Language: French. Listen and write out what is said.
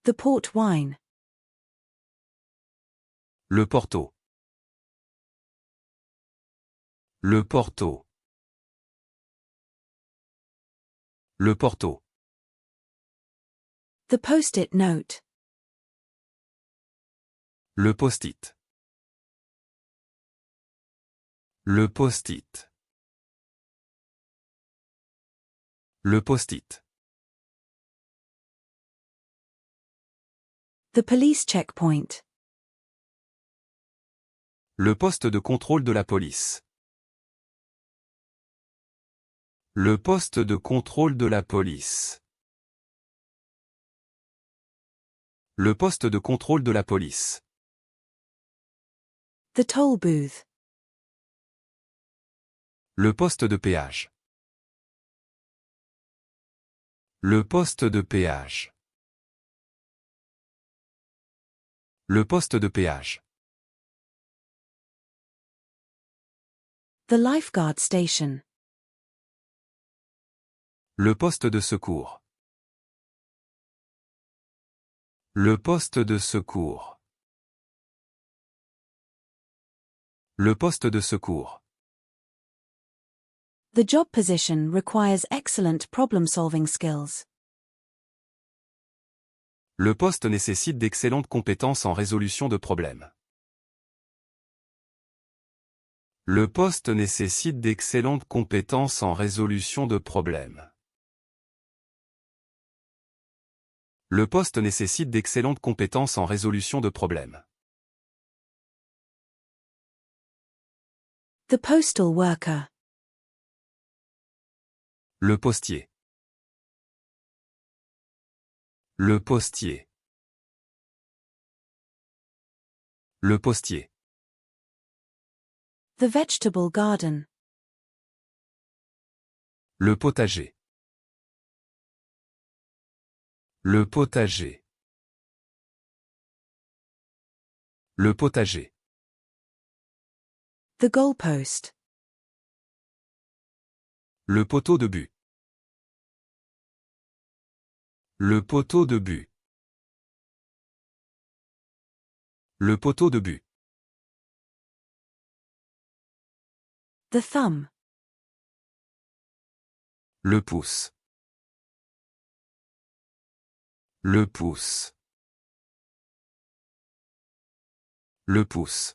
The port wine. Le Porto. Le Porto. Le Porto. The post-it note. Le post-it. Le post-it. Le post-it. The police checkpoint. Le poste de contrôle de la police. Le poste de contrôle de la police. Le poste de contrôle de la police. The toll booth. Le poste de péage. Le poste de péage. Le poste de péage. The lifeguard station. Le poste de secours. Le poste de secours. Le poste de secours. The job position requires excellent problem-solving skills. Le poste nécessite d'excellentes compétences en résolution de problèmes. Le poste nécessite d'excellentes compétences en résolution de problèmes. Le poste nécessite d'excellentes compétences en résolution de problèmes. The postal worker. Le postier. Le postier. Le postier. The vegetable garden. Le potager. Le potager. Le potager. The goalpost. Le poteau de but. Le poteau de but. Le poteau de but. The thumb. Le pouce. Le pouce. Le pouce.